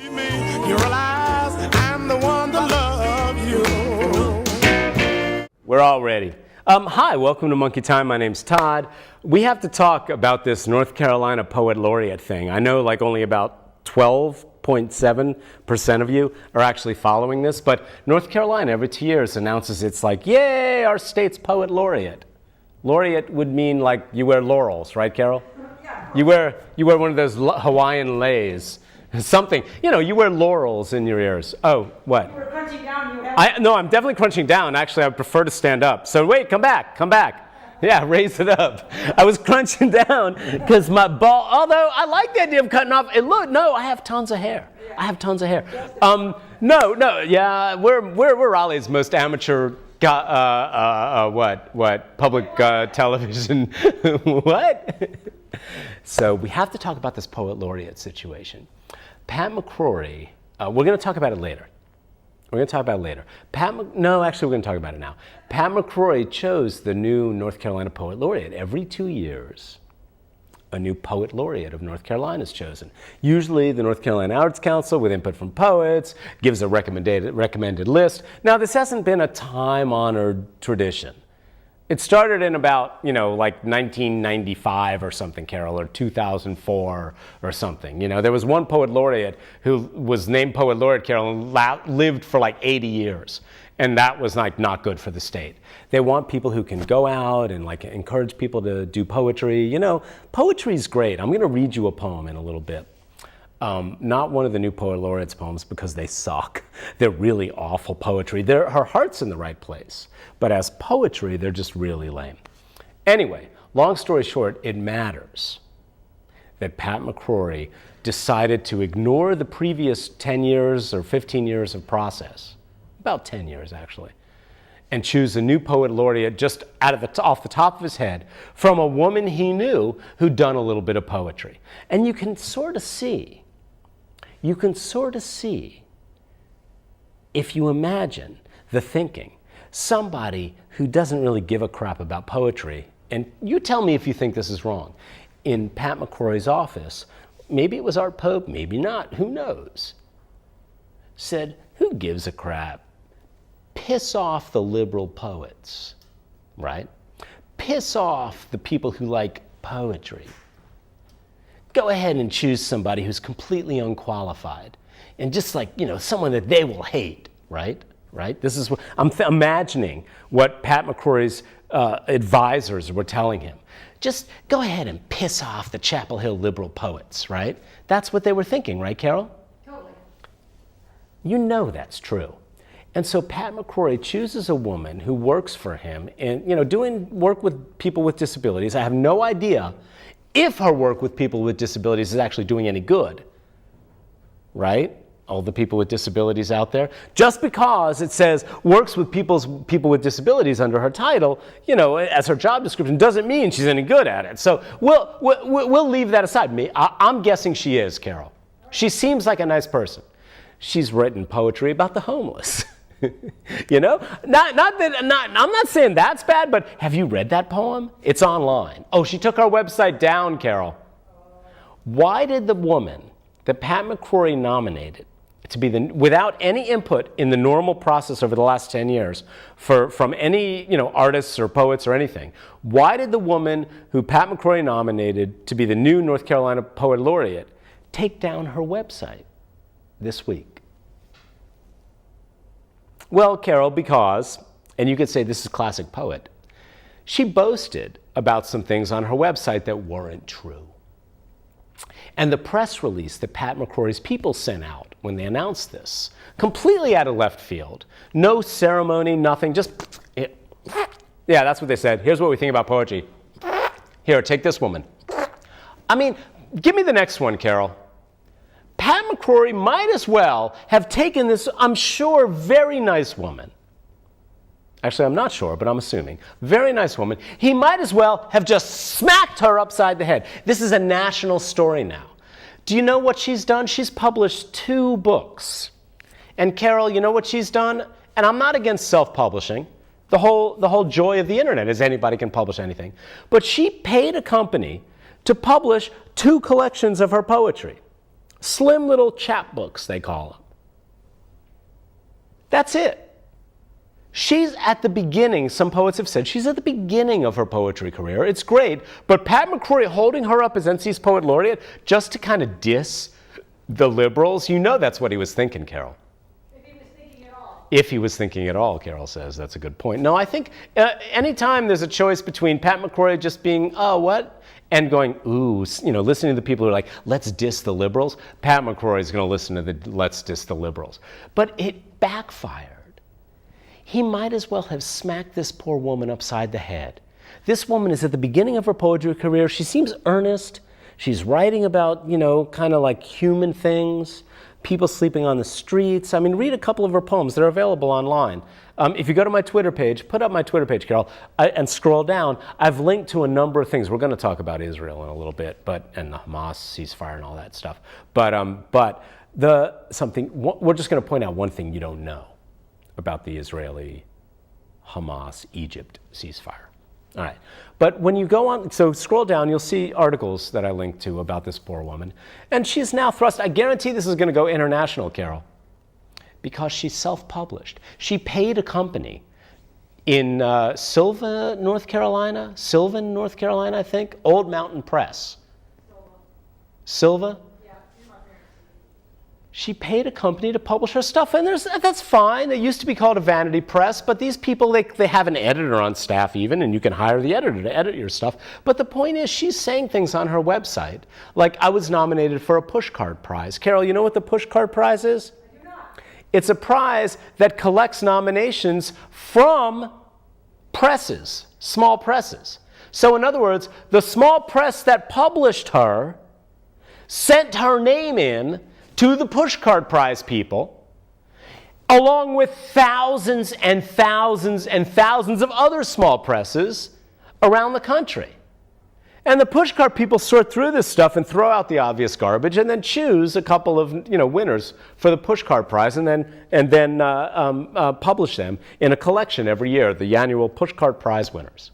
You realize I'm the one to love you. We're all ready. Hi, welcome to Monkey Time. My name's Todd. We have to talk about this North Carolina Poet Laureate thing. I know like only about 12.7% of you are actually following this, but North Carolina every 2 years announces it's like, yay, our state's Poet Laureate. Laureate would mean like you wear laurels, right, Carol? Yeah. You wear one of those Hawaiian leis. Something, you wear laurels in your ears. Oh, what? You were crunching down. No, I'm definitely crunching down. Actually, I prefer to stand up. So wait, come back. Yeah, raise it up. I was crunching down because my ball, although I like the idea of cutting off. And look, no, I have tons of hair. Yeah, we're Raleigh's most amateur, public television, what? So we have to talk about this Poet Laureate situation. Pat McCrory, we're going to talk about it later. Actually, we're going to talk about it now. Pat McCrory chose the new North Carolina Poet Laureate. Every 2 years, a new Poet Laureate of North Carolina is chosen. Usually, the North Carolina Arts Council, with input from poets, gives a recommended list. Now, this hasn't been a time-honored tradition. It started in about, like 1995 or something, Carol, or 2004 or something. There was one Poet Laureate who was named Poet Laureate, Carol, and lived for like 80 years. And that was like not good for the state. They want people who can go out and like encourage people to do poetry. Poetry's great. I'm going to read you a poem in a little bit. Not one of the new Poet Laureate's poems because they suck. They're really awful poetry. Her heart's in the right place. But as poetry, they're just really lame. Anyway, long story short, it matters that Pat McCrory decided to ignore the previous 10 years or 15 years of process, about 10 years actually, and choose a new Poet Laureate just off the top of his head from a woman he knew who'd done a little bit of poetry. And you can sort of see, if you imagine the thinking, somebody who doesn't really give a crap about poetry, and you tell me if you think this is wrong, in Pat McCrory's office, maybe it was Art Pope, maybe not, who knows, said, who gives a crap? Piss off the liberal poets, right? Piss off the people who like poetry. Go ahead and choose somebody who's completely unqualified and just like, someone that they will hate, right? This is what I'm imagining what Pat McCrory's advisors were telling him. Just go ahead and piss off the Chapel Hill liberal poets, right? That's what they were thinking, right, Carol? Totally. You know that's true. And so Pat McCrory chooses a woman who works for him and, doing work with people with disabilities. I have no idea if her work with people with disabilities is actually doing any good, right? All the people with disabilities out there. Just because it says works with people with disabilities under her title, as her job description, doesn't mean she's any good at it. So we'll leave that aside. I'm guessing she is, Carol. She seems like a nice person. She's written poetry about the homeless. I'm not saying that's bad, but have you read that poem? It's online. Oh, she took our website down, Carol. Why did the woman that Pat McCrory nominated to be without any input in the normal process over the last 10 years from any artists or poets or anything, why did the woman who Pat McCrory nominated to be the new North Carolina Poet Laureate take down her website this week? Well, Carol, because, and you could say this is classic poet, she boasted about some things on her website that weren't true. And the press release that Pat McCrory's people sent out when they announced this, completely out of left field, no ceremony, nothing, just, yeah, that's what they said. Here's what we think about poetry. Here, take this woman. I mean, give me the next one, Carol. Pat McCrory might as well have taken this, I'm sure, very nice woman. Actually, I'm not sure, but I'm assuming. Very nice woman. He might as well have just smacked her upside the head. This is a national story now. Do you know what she's done? She's published 2 books. And Carol, you know what she's done? And I'm not against self-publishing. The whole joy of the internet is anybody can publish anything. But she paid a company to publish 2 collections of her poetry. Slim little chapbooks, they call them. That's it. She's at the beginning, some poets have said, she's at the beginning of her poetry career. It's great, but Pat McCrory holding her up as NC's Poet Laureate just to kind of diss the liberals, you know that's what he was thinking, Carol. If he was thinking at all. If he was thinking at all, Carol says. That's a good point. No, I think anytime there's a choice between Pat McCrory just being, oh, what? And going, ooh, listening to the people who are like, let's diss the liberals, Pat McCrory is going to listen to the let's diss the liberals. But it backfired. He might as well have smacked this poor woman upside the head. This woman is at the beginning of her poetry career. She seems earnest. She's writing about, kind of like human things, people sleeping on the streets. I mean, read a couple of her poems. They're available online. If you go to my Twitter page, put up my Twitter page, Carol, and scroll down, I've linked to a number of things. We're going to talk about Israel in a little bit, and the Hamas ceasefire and all that stuff. But we're just going to point out one thing you don't know about the Israeli Hamas Egypt ceasefire. All right. But when you go on, so scroll down, you'll see articles that I linked to about this poor woman. And she's now thrust, I guarantee this is going to go international, Carol, because she's self-published. She paid a company in Sylvan, North Carolina, I think, Old Mountain Press. Silva? She paid a company to publish her stuff, and that's fine. It used to be called a vanity press, but these people, they have an editor on staff even, and you can hire the editor to edit your stuff. But the point is, she's saying things on her website, like, I was nominated for a pushcart prize. Carol, you know what the pushcart prize is? I do not. It's a prize that collects nominations from presses, small presses. So in other words, the small press that published her sent her name in to the pushcart prize people, along with thousands and thousands and thousands of other small presses around the country. And the pushcart people sort through this stuff and throw out the obvious garbage, and then choose a couple of winners for the pushcart prize, and then publish them in a collection every year, the annual pushcart prize winners.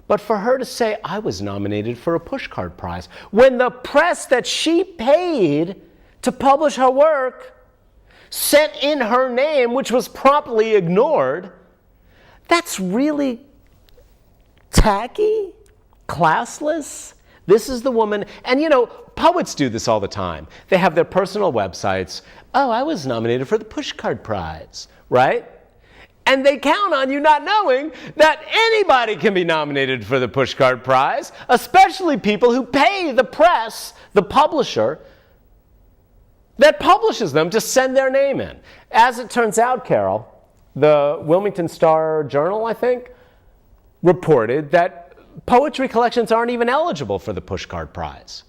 But for her to say, I was nominated for a pushcart prize, when the press that she paid to publish her work sent in her name, which was promptly ignored, that's really tacky, classless. This is the woman, and poets do this all the time. They have their personal websites. Oh, I was nominated for the pushcart prize, right? And they count on you not knowing that anybody can be nominated for the pushcart prize, especially people who pay the press, the publisher, that publishes them to send their name in. As it turns out, Carol, the Wilmington Star-Journal, I think, reported that poetry collections aren't even eligible for the pushcart prize.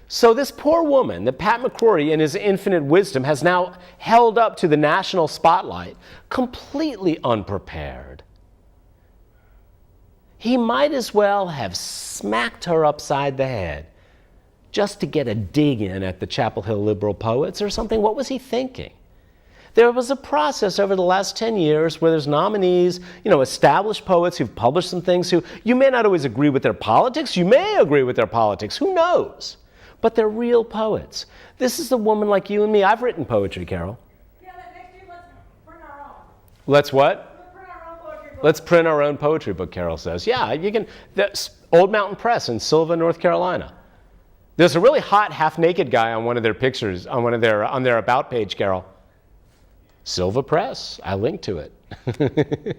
So this poor woman that Pat McCrory, in his infinite wisdom, has now held up to the national spotlight, completely unprepared. He might as well have smacked her upside the head just to get a dig in at the Chapel Hill liberal poets or something. What was he thinking? There was a process over the last 10 years where there's nominees, established poets who've published some things who you may not always agree with their politics. You may agree with their politics. Who knows? But they're real poets. This is a woman like you and me. I've written poetry, Carol. Yeah, next year let's print our own. Let's what? Let's print our own poetry book. Let's print our own poetry book, Carol says. Yeah, you can. That's Old Mountain Press in Sylvan, North Carolina. There's a really hot half-naked guy on one of their pictures, on their About page, Carol. Silva Press. I linked to it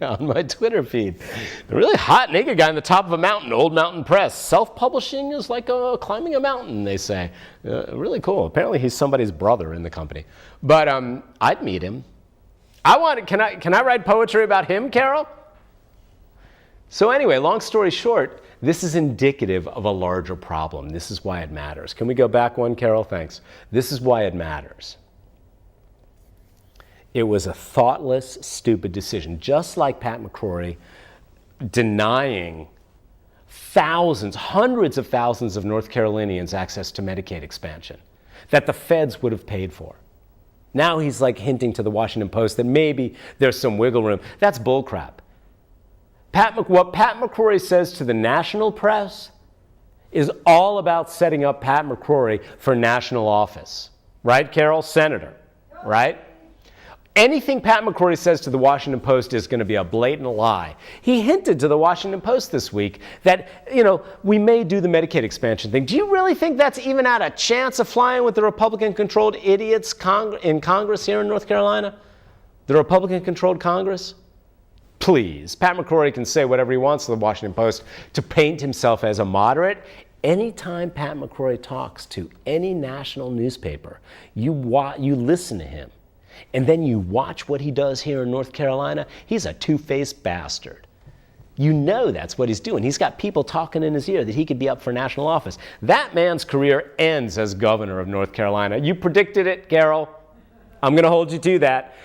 on my Twitter feed. A really hot naked guy on the top of a mountain, Old Mountain Press. Self-publishing is like climbing a mountain, they say. Really cool. Apparently he's somebody's brother in the company. But I'd meet him. Can I write poetry about him, Carol? So anyway, long story short, this is indicative of a larger problem. This is why it matters. Can we go back one, Carol? Thanks. This is why it matters. It was a thoughtless, stupid decision, just like Pat McCrory denying thousands, hundreds of thousands of North Carolinians access to Medicaid expansion that the feds would have paid for. Now he's like hinting to the Washington Post that maybe there's some wiggle room. That's bullcrap. What Pat McCrory says to the national press is all about setting up Pat McCrory for national office. Right, Carol? Senator, right? Anything Pat McCrory says to the Washington Post is going to be a blatant lie. He hinted to the Washington Post this week that, we may do the Medicaid expansion thing. Do you really think that's even at a chance of flying with the Republican-controlled idiots in Congress here in North Carolina? The Republican-controlled Congress? Please. Pat McCrory can say whatever he wants to the Washington Post to paint himself as a moderate. Anytime Pat McCrory talks to any national newspaper, you listen to him. And then you watch what he does here in North Carolina, he's a two-faced bastard. You know that's what he's doing. He's got people talking in his ear that he could be up for national office. That man's career ends as governor of North Carolina. You predicted it, Carol. I'm going to hold you to that.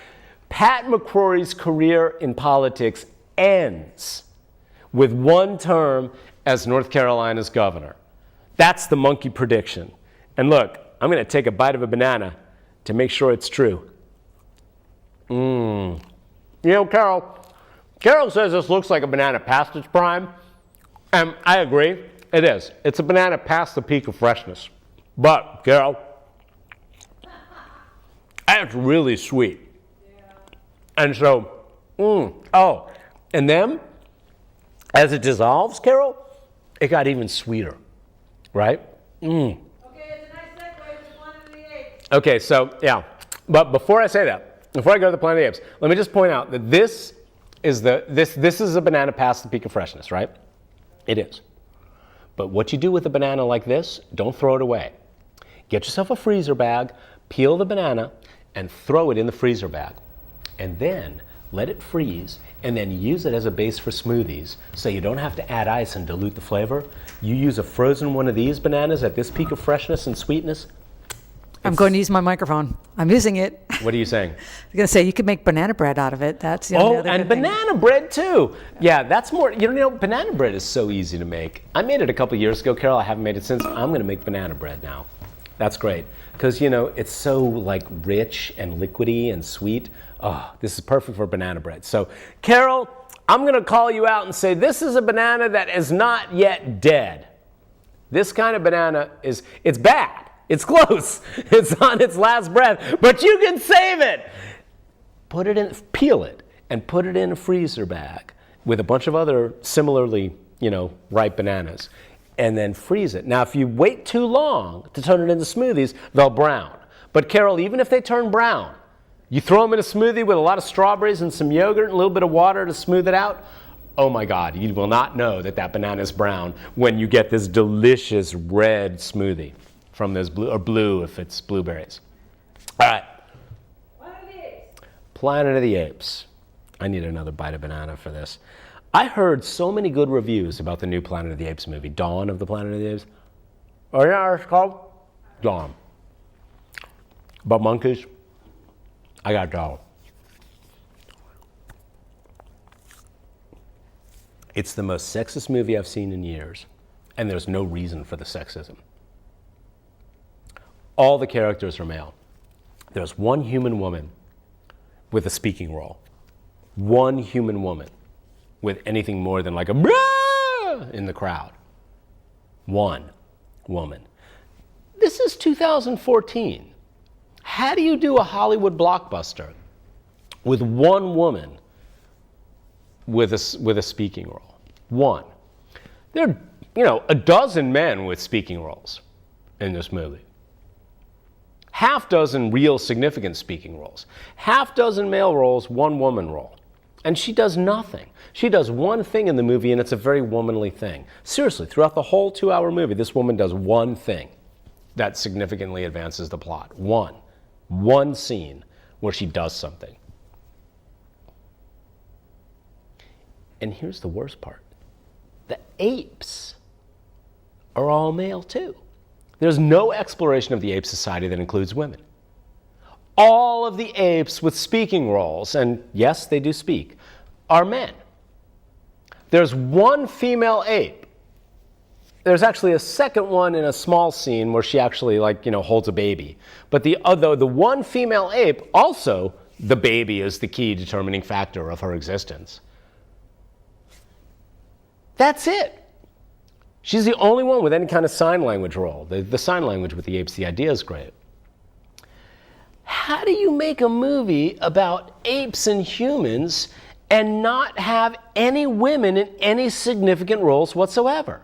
Pat McCrory's career in politics ends with one term as North Carolina's governor. That's the monkey prediction. And look, I'm going to take a bite of a banana to make sure it's true. Carol says this looks like a banana past its prime, and I agree, it is. It's a banana past the peak of freshness. But, Carol, that's really sweet. Yeah. And so, and then, as it dissolves, Carol, it got even sweeter, right? Okay, it's a nice segue to Planet of the Apes. Okay, so, yeah, but before I say that, before I go to the Planet of the Apes, let me just point out that this is a banana past the peak of freshness, right? It is. But what you do with a banana like this, don't throw it away. Get yourself a freezer bag, peel the banana, and throw it in the freezer bag. And then let it freeze, and then use it as a base for smoothies so you don't have to add ice and dilute the flavor. You use a frozen one of these bananas at this peak of freshness and sweetness. I'm going to use my microphone. I'm using it. What are you saying? I'm going to say you could make banana bread out of it. That's the only other and good thing. banana bread too. Yeah, that's more, banana bread is so easy to make. I made it a couple years ago, Carol. I haven't made it since. I'm going to make banana bread now. That's great. Because, it's so rich and liquidy and sweet. Oh, this is perfect for banana bread. So, Carol, I'm going to call you out and say this is a banana that is not yet dead. This kind of banana it's bad. It's close. It's on its last breath, but you can save it. Peel it, and put it in a freezer bag with a bunch of other similarly, ripe bananas, and then freeze it. Now, if you wait too long to turn it into smoothies, they'll brown. But Carol, even if they turn brown, you throw them in a smoothie with a lot of strawberries and some yogurt and a little bit of water to smooth it out. Oh my God, you will not know that banana is brown when you get this delicious red smoothie from this blue if it's blueberries. All right. Planet of the Apes. Planet of the Apes. I need another bite of banana for this. I heard so many good reviews about the new Planet of the Apes movie, Dawn of the Planet of the Apes. Oh yeah, it's called Dawn. About monkeys. I got Dawn. It's the most sexist movie I've seen in years, and there's no reason for the sexism. All the characters are male. There's one human woman with a speaking role. One human woman with anything more than like a brah in the crowd. One woman. This is 2014. How do you do a Hollywood blockbuster with one woman with a speaking role? One. There are, a dozen men with speaking roles in this movie. Half dozen real significant speaking roles. Half dozen male roles, one woman role. And she does nothing. She does one thing in the movie, and it's a very womanly thing. Seriously, throughout the whole 2-hour movie, this woman does one thing that significantly advances the plot. One scene where she does something. And here's the worst part. The apes are all male too. There's no exploration of the ape society that includes women. All of the apes with speaking roles, and yes, they do speak, are men. There's one female ape. There's actually a second one in a small scene where she actually holds a baby. But the one female ape, also the baby is the key determining factor of her existence. That's it. She's the only one with any kind of sign language role. The sign language with the apes, the idea is great. How do you make a movie about apes and humans and not have any women in any significant roles whatsoever?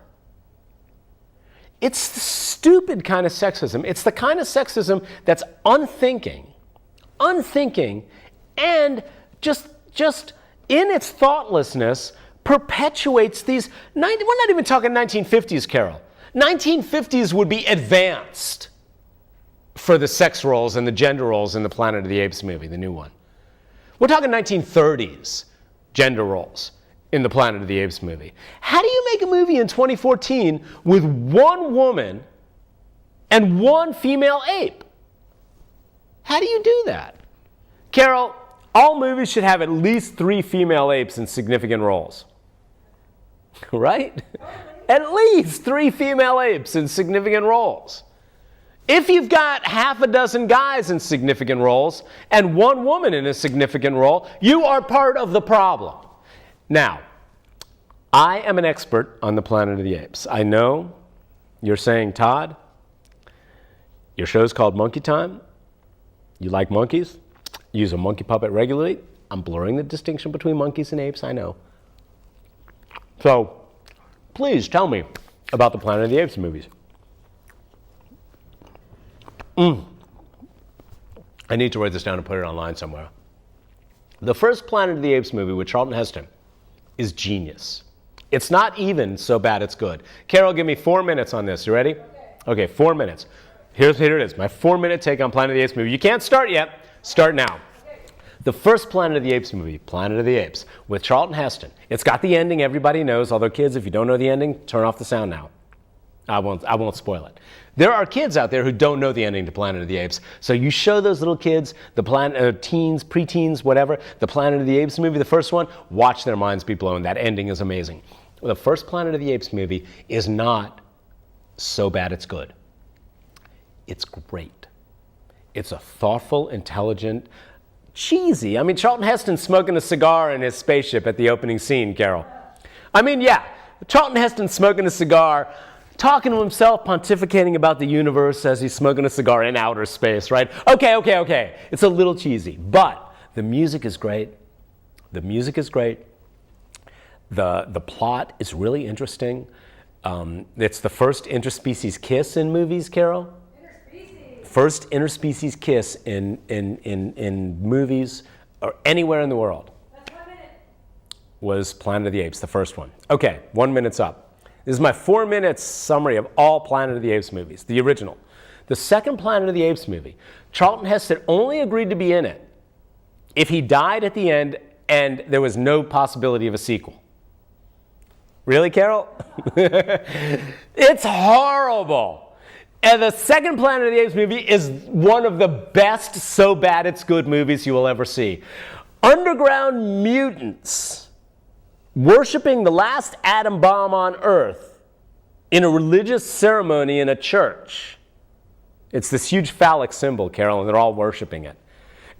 It's the stupid kind of sexism. It's the kind of sexism that's unthinking, and just in its thoughtlessness perpetuates these. We're not even talking 1950s, Carol. 1950s would be advanced for the sex roles and the gender roles in the Planet of the Apes movie, the new one. We're talking 1930s gender roles in the Planet of the Apes movie. How do you make a movie in 2014 with one woman and one female ape? How do you do that? Carol, all movies should have at least 3 female apes in significant roles. Right? At least 3 female apes in significant roles. If you've got half a dozen guys in significant roles and one woman in a significant role, you are part of the problem. Now, I am an expert on the Planet of the Apes. I know you're saying, Todd, your show's called Monkey Time. You like monkeys? You use a monkey puppet regularly. I'm blurring the distinction between monkeys and apes, I know. So, please tell me about the Planet of the Apes movies. I need to write this down and put it online somewhere. The first Planet of the Apes movie with Charlton Heston is genius. It's not even so bad it's good. Carol, give me 4 minutes on this. You ready? Okay, 4 minutes. Here it is, my 4-minute take on Planet of the Apes movie. You can't start yet. Start now. The first Planet of the Apes movie, Planet of the Apes, with Charlton Heston. It's got the ending everybody knows, although kids, if you don't know the ending, turn off the sound now. I won't spoil it. There are kids out there who don't know the ending to Planet of the Apes. So you show those little kids, teens, preteens, whatever, the Planet of the Apes movie, the first one, watch their minds be blown. That ending is amazing. The first Planet of the Apes movie is not so bad it's good. It's great. It's a thoughtful, intelligent, cheesy. I mean, Charlton Heston smoking a cigar in his spaceship at the opening scene, Carol. I mean, yeah, Charlton Heston smoking a cigar, talking to himself, pontificating about the universe as he's smoking a cigar in outer space, right? Okay. It's a little cheesy, but the music is great. The plot is really interesting. It's the first interspecies kiss in movies, Carol. First interspecies kiss in movies or anywhere in the world. That's 1 minute. Was Planet of the Apes, the first one. Okay, 1 minute's up. This is my 4-minute summary of all Planet of the Apes movies, the original. The second Planet of the Apes movie, Charlton Heston only agreed to be in it if he died at the end and there was no possibility of a sequel. Really, Carol? It's horrible. And the second Planet of the Apes movie is one of the best so bad it's good movies you will ever see. Underground mutants worshiping the last atom bomb on Earth in a religious ceremony in a church. It's this huge phallic symbol, Carol, and they're all worshiping it.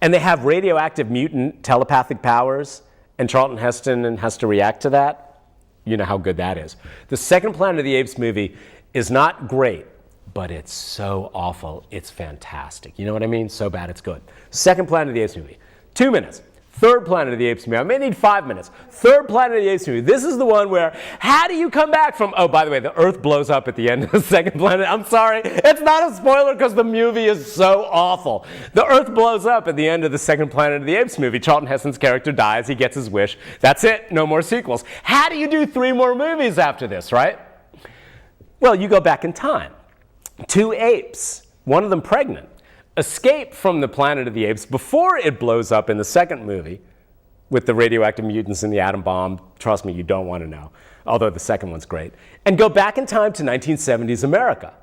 And they have radioactive mutant telepathic powers, and Charlton Heston has to react to that. You know how good that is. The second Planet of the Apes movie is not great, but it's so awful, it's fantastic. You know what I mean? So bad, it's good. Second Planet of the Apes movie, 2 minutes. Third Planet of the Apes movie, I may need 5 minutes. Third Planet of the Apes movie, this is the one where, how do you come back from, oh, by the way, the Earth blows up at the end of the second Planet. I'm sorry, it's not a spoiler because the movie is so awful. The Earth blows up at the end of the second Planet of the Apes movie. Charlton Heston's character dies, he gets his wish. That's it, no more sequels. How do you do 3 more movies after this, right? Well, you go back in time. 2 apes, one of them pregnant, escape from the Planet of the Apes before it blows up in the second movie with the radioactive mutants and the atom bomb. Trust me, you don't want to know, although the second one's great. And go back in time to 1970s America,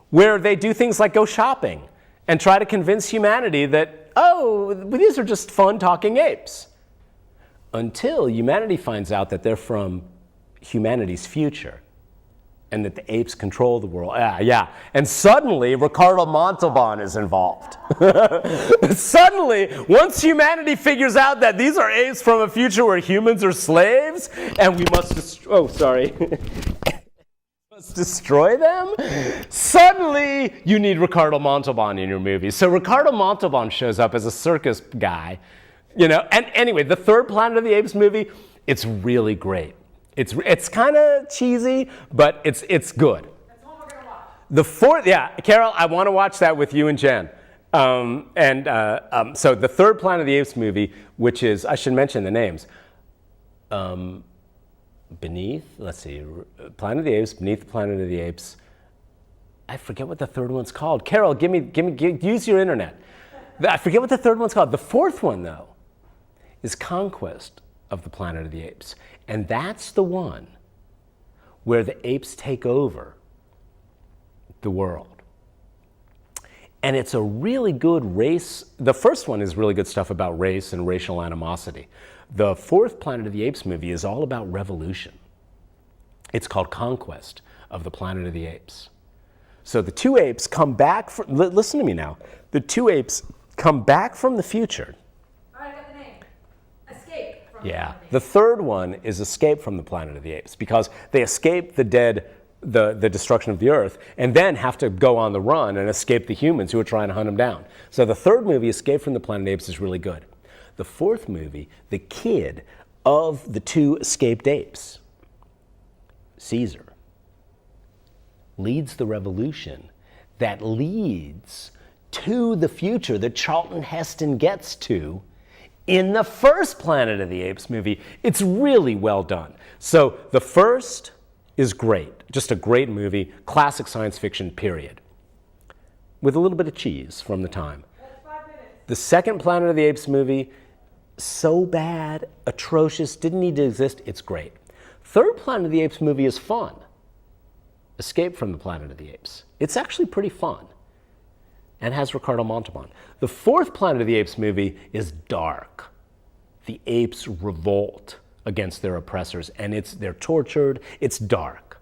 where they do things like go shopping and try to convince humanity that, oh, these are just fun talking apes. Until humanity finds out that they're from humanity's future, and that the apes control the world. And suddenly, Ricardo Montalban is involved. Suddenly, once humanity figures out that these are apes from a future where humans are slaves, and we must destroy them? Suddenly, you need Ricardo Montalban in your movie. So Ricardo Montalban shows up as a circus guy, And anyway, the third Planet of the Apes movie, it's really great. It's kind of cheesy, but it's good. That's one we're gonna watch. The fourth, Carol, I want to watch that with you and Jen. So the third Planet of the Apes movie, which is, I should mention the names. Beneath, let's see, Planet of the Apes, Beneath the Planet of the Apes. I forget what the third one's called. Carol, use your internet. I forget what the third one's called. The fourth one, though, is Conquest of the Planet of the Apes. And that's the one where the apes take over the world. And it's a really good race. The first one is really good stuff about race and racial animosity. The fourth Planet of the Apes movie is all about revolution. It's called Conquest of the Planet of the Apes. So the two apes come back, listen to me now. The two apes come back from the future. All right, I got the name. Escape from Yeah. the The third one is Escape from the Planet of the Apes because they escape the destruction of the earth and then have to go on the run and escape the humans who are trying to hunt them down. So the third movie, Escape from the Planet of the Apes, is really good. The fourth movie, the kid of the two escaped apes, Caesar, leads the revolution that leads to the future that Charlton Heston gets to in the first Planet of the Apes movie. It's really well done. So the first is great, just a great movie, classic science fiction, period, with a little bit of cheese from the time. That's 5 minutes. The second Planet of the Apes movie, so bad, atrocious, didn't need to exist, it's great. Third Planet of the Apes movie is fun. Escape from the Planet of the Apes. It's actually pretty fun and has Ricardo Montalban. The fourth Planet of the Apes movie is dark. The apes revolt against their oppressors and they're tortured, it's dark.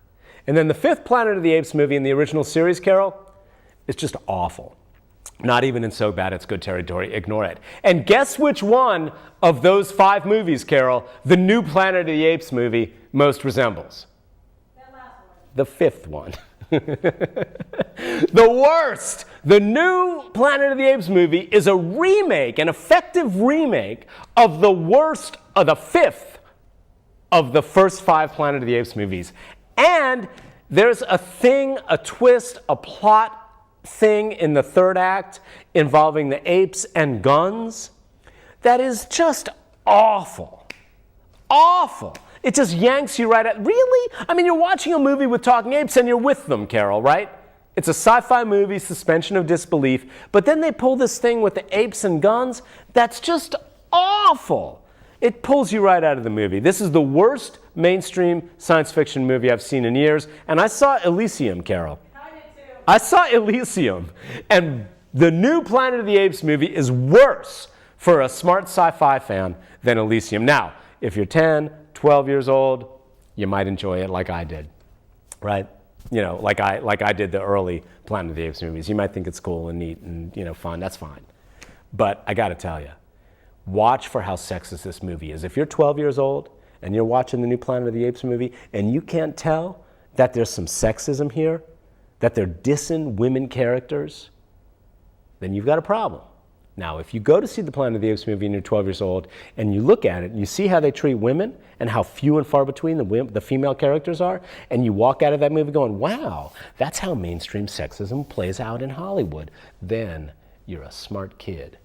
And then the fifth Planet of the Apes movie in the original series, Carol, is just awful. Not even in so bad it's good territory, ignore it. And guess which one of those 5 movies, Carol, the new Planet of the Apes movie most resembles? That last one. The fifth one. The worst! The new Planet of the Apes movie is a remake, an effective remake of the worst, of the fifth of the first 5 Planet of the Apes movies. And there's a thing, a twist, a plot thing in the third act involving the apes and guns that is just awful. Awful. It just yanks you right out. Really? I mean, you're watching a movie with talking apes and you're with them, Carol, right? It's a sci-fi movie, suspension of disbelief, but then they pull this thing with the apes and guns that's just awful. It pulls you right out of the movie. This is the worst mainstream science fiction movie I've seen in years, and I saw Elysium, Carol. I did too. I saw Elysium, and the new Planet of the Apes movie is worse for a smart sci-fi fan than Elysium. Now, if you're 10, 12 years old, you might enjoy it like I did, right? Like I did the early Planet of the Apes movies. You might think it's cool and neat and fun. That's fine. But I got to tell you, watch for how sexist this movie is. If you're 12 years old and you're watching the new Planet of the Apes movie and you can't tell that there's some sexism here, that they're dissing women characters, then you've got a problem. Now, if you go to see the Planet of the Apes movie and you're 12 years old and you look at it and you see how they treat women and how few and far between the female characters are, and you walk out of that movie going, wow, that's how mainstream sexism plays out in Hollywood, then you're a smart kid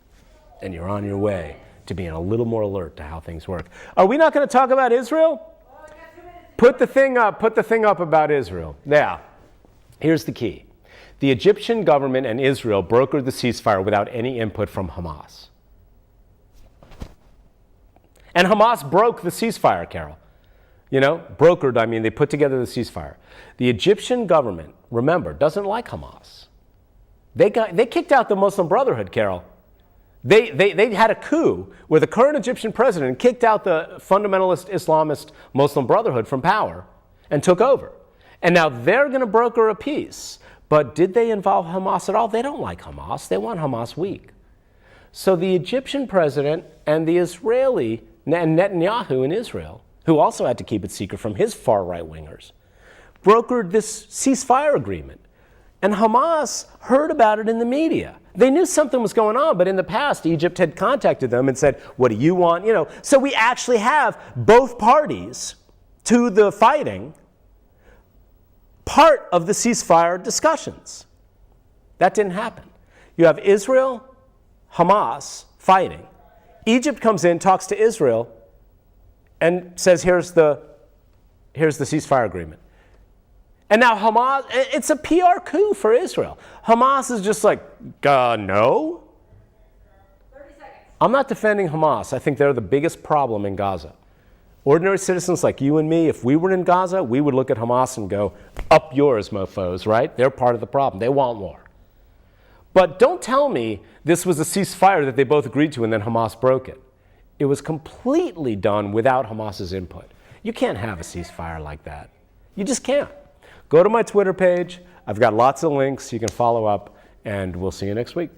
and you're on your way to being a little more alert to how things work. Are we not going to talk about Israel? Oh, I got 2 minutes. Put the thing up about Israel. Yeah. Here's the key. The Egyptian government and Israel brokered the ceasefire without any input from Hamas. And Hamas broke the ceasefire, Carol. Brokered, I mean, they put together the ceasefire. The Egyptian government, remember, doesn't like Hamas. They kicked out the Muslim Brotherhood, Carol. They had a coup where the current Egyptian president kicked out the fundamentalist Islamist Muslim Brotherhood from power and took over. And now they're going to broker a peace. But did they involve Hamas at all? They don't like Hamas. They want Hamas weak. So the Egyptian president and the Israeli, and Netanyahu in Israel, who also had to keep it secret from his far right wingers, brokered this ceasefire agreement. And Hamas heard about it in the media. They knew something was going on, but in the past, Egypt had contacted them and said, what do you want? So we actually have both parties to the fighting part of the ceasefire discussions. That didn't happen. You have Israel, Hamas fighting. Egypt comes in, talks to Israel, and says, here's the ceasefire agreement. And now Hamas, it's a PR coup for Israel. Hamas is just like, no? 30 seconds. I'm not defending Hamas. I think they're the biggest problem in Gaza. Ordinary citizens like you and me, if we were in Gaza, we would look at Hamas and go, up yours, mofos, right? They're part of the problem. They want war. But don't tell me this was a ceasefire that they both agreed to and then Hamas broke it. It was completely done without Hamas's input. You can't have a ceasefire like that. You just can't. Go to my Twitter page. I've got lots of links. You can follow up, and we'll see you next week.